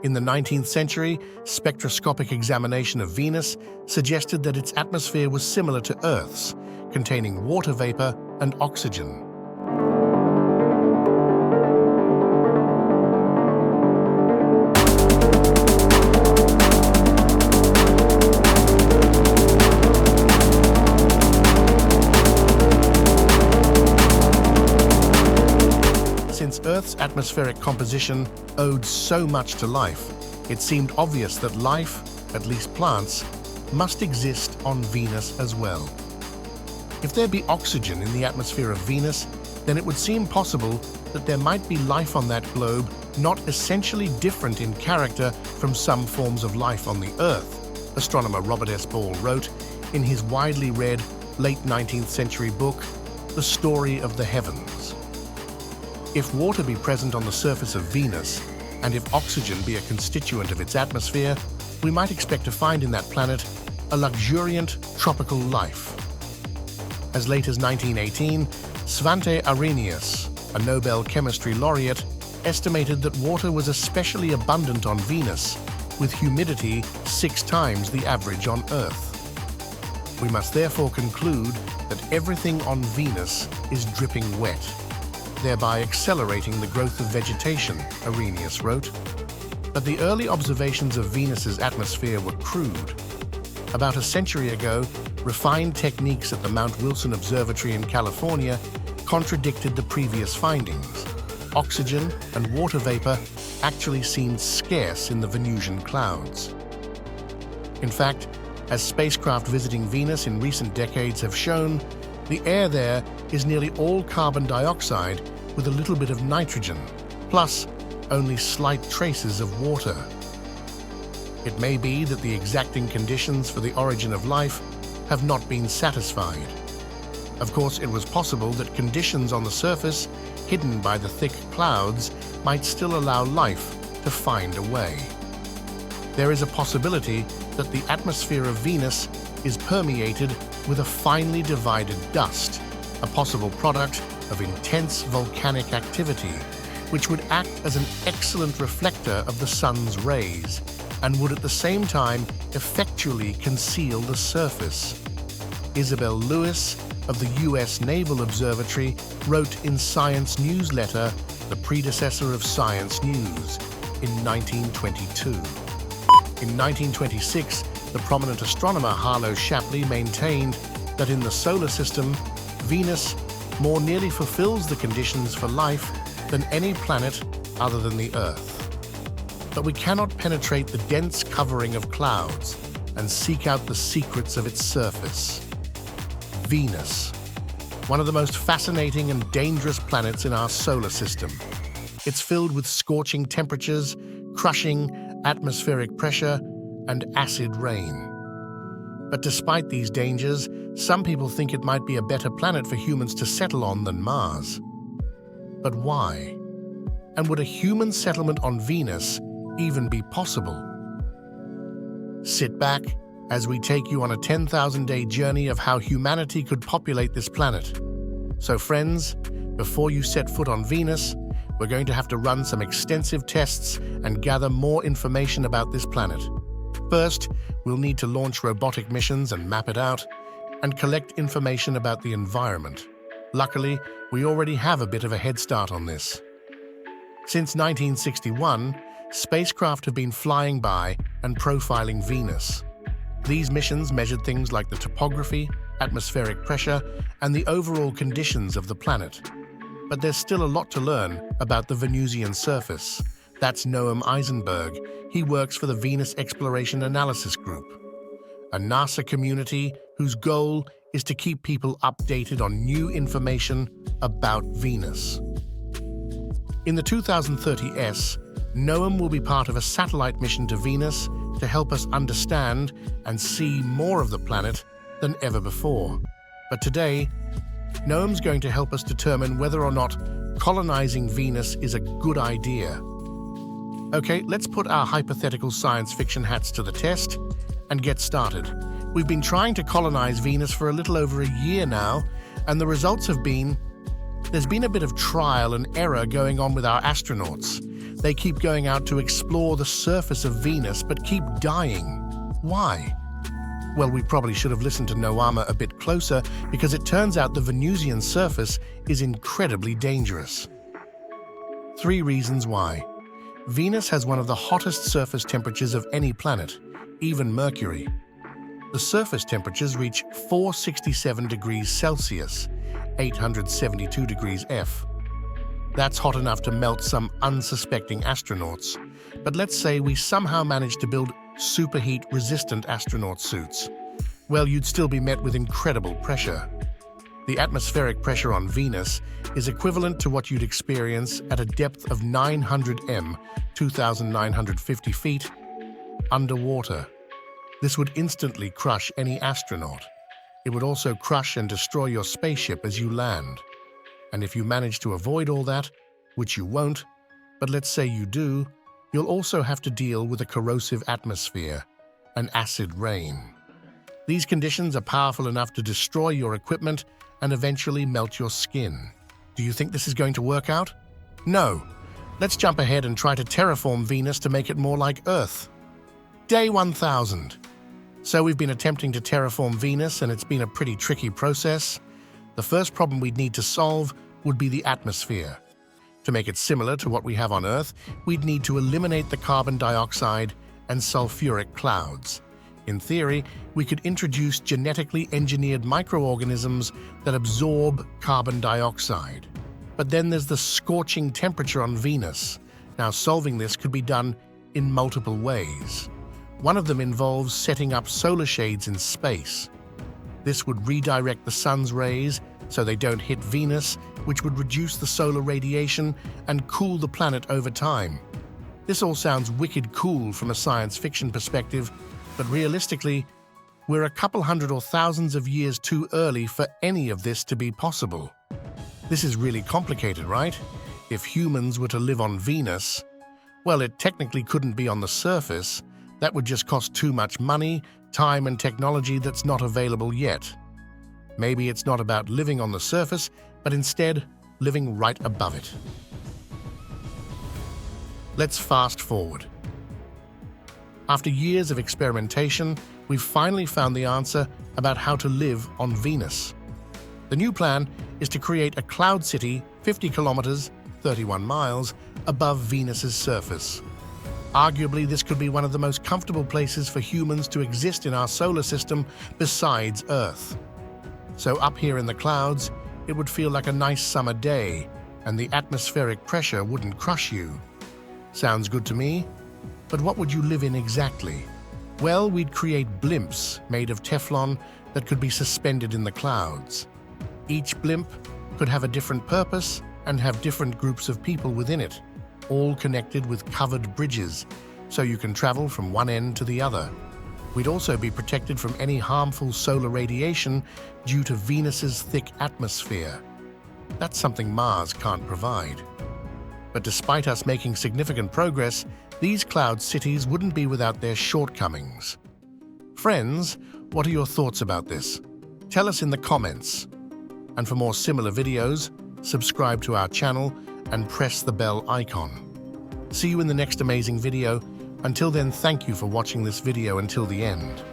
In the 19th century, spectroscopic examination of Venus suggested that its atmosphere was similar to Earth's, containing water vapor and oxygen. Since Earth's atmospheric composition owed so much to life, it seemed obvious that life, at least plants, must exist on Venus as well. If there be oxygen in the atmosphere of Venus, then it would seem possible that there might be life on that globe not essentially different in character from some forms of life on the Earth, astronomer Robert S. Ball wrote in his widely read late 19th century book, The Story of the Heavens. If water be present on the surface of Venus, and if oxygen be a constituent of its atmosphere, we might expect to find in that planet a luxuriant tropical life. As late as 1918, Svante Arrhenius, a Nobel chemistry laureate, estimated that water was especially abundant on Venus, with humidity 6 times the average on Earth. We must therefore conclude that everything on Venus is dripping wet, thereby accelerating the growth of vegetation, Arrhenius wrote. But the early observations of Venus's atmosphere were crude. About a century ago, refined techniques at the Mount Wilson Observatory in California contradicted the previous findings. Oxygen and water vapor actually seemed scarce in the Venusian clouds. In fact, as spacecraft visiting Venus in recent decades have shown, the air there is nearly all carbon dioxide with a little bit of nitrogen, plus only slight traces of water. It may be that the exacting conditions for the origin of life have not been satisfied. Of course, it was possible that conditions on the surface, hidden by the thick clouds, might still allow life to find a way. There is a possibility that the atmosphere of Venus is permeated with a finely divided dust, a possible product of intense volcanic activity, which would act as an excellent reflector of the sun's rays and would at the same time effectually conceal the surface. Isabel Lewis of the U.S. Naval Observatory wrote in Science Newsletter, the predecessor of Science News, in 1922. In 1926, the prominent astronomer Harlow Shapley maintained that in the solar system, Venus more nearly fulfills the conditions for life than any planet other than the Earth. But we cannot penetrate the dense covering of clouds and seek out the secrets of its surface. Venus, one of the most fascinating and dangerous planets in our solar system. It's filled with scorching temperatures, crushing atmospheric pressure, and acid rain. But despite these dangers, some people think it might be a better planet for humans to settle on than Mars. But why? And would a human settlement on Venus even be possible? Sit back as we take you on a 10,000-day journey of how humanity could populate this planet. So friends, before you set foot on Venus, we're going to have to run some extensive tests and gather more information about this planet. First, we'll need to launch robotic missions and map it out, and collect information about the environment. Luckily, we already have a bit of a head start on this. Since 1961, spacecraft have been flying by and profiling Venus. These missions measured things like the topography, atmospheric pressure, and the overall conditions of the planet. But there's still a lot to learn about the Venusian surface. That's Noam Eisenberg. He works for the Venus Exploration Analysis Group, a NASA community whose goal is to keep people updated on new information about Venus. In the 2030s, Noam will be part of a satellite mission to Venus to help us understand and see more of the planet than ever before. But today, Noam's going to help us determine whether or not colonizing Venus is a good idea. Okay, let's put our hypothetical science fiction hats to the test and get started. We've been trying to colonize Venus for a little over a year now, and the results have been there's been a bit of trial and error going on with our astronauts. They keep going out to explore the surface of Venus, but keep dying. Why? Well, we probably should have listened to Noama a bit closer, because it turns out the Venusian surface is incredibly dangerous. 3 reasons why. Venus has one of the hottest surface temperatures of any planet, even Mercury. The surface temperatures reach 467 degrees Celsius, 872 degrees F. That's hot enough to melt some unsuspecting astronauts. But let's say we somehow managed to build superheat-resistant astronaut suits. Well, you'd still be met with incredible pressure. The atmospheric pressure on Venus is equivalent to what you'd experience at a depth of 900 m, 2,950 feet, underwater. This would instantly crush any astronaut. It would also crush and destroy your spaceship as you land. And if you manage to avoid all that, which you won't, but let's say you do, you'll also have to deal with a corrosive atmosphere, an acid rain. These conditions are powerful enough to destroy your equipment and eventually melt your skin. Do you think this is going to work out? No. Let's jump ahead and try to terraform Venus to make it more like Earth. Day 1000. So we've been attempting to terraform Venus, and it's been a pretty tricky process. The first problem we'd need to solve would be the atmosphere. To make it similar to what we have on Earth, we'd need to eliminate the carbon dioxide and sulfuric clouds. In theory, we could introduce genetically engineered microorganisms that absorb carbon dioxide. But then there's the scorching temperature on Venus. Now, solving this could be done in multiple ways. One of them involves setting up solar shades in space. This would redirect the sun's rays so they don't hit Venus, which would reduce the solar radiation and cool the planet over time. This all sounds wicked cool from a science fiction perspective, but realistically, we're a couple hundred or thousands of years too early for any of this to be possible. This is really complicated, right? If humans were to live on Venus, well, it technically couldn't be on the surface. That would just cost too much money, time, and technology that's not available yet. Maybe it's not about living on the surface, but instead living right above it. Let's fast forward. After years of experimentation, we've finally found the answer about how to live on Venus. The new plan is to create a cloud city 50 kilometers, 31 miles, above Venus's surface. Arguably, this could be one of the most comfortable places for humans to exist in our solar system besides Earth. So up here in the clouds, it would feel like a nice summer day, and the atmospheric pressure wouldn't crush you. Sounds good to me? But what would you live in exactly? Well, we'd create blimps made of Teflon that could be suspended in the clouds. Each blimp could have a different purpose and have different groups of people within it, all connected with covered bridges, so you can travel from one end to the other. We'd also be protected from any harmful solar radiation due to Venus's thick atmosphere. That's something Mars can't provide. But despite us making significant progress, these cloud cities wouldn't be without their shortcomings. Friends, what are your thoughts about this? Tell us in the comments. And for more similar videos, subscribe to our channel and press the bell icon. See you in the next amazing video. Until then, thank you for watching this video until the end.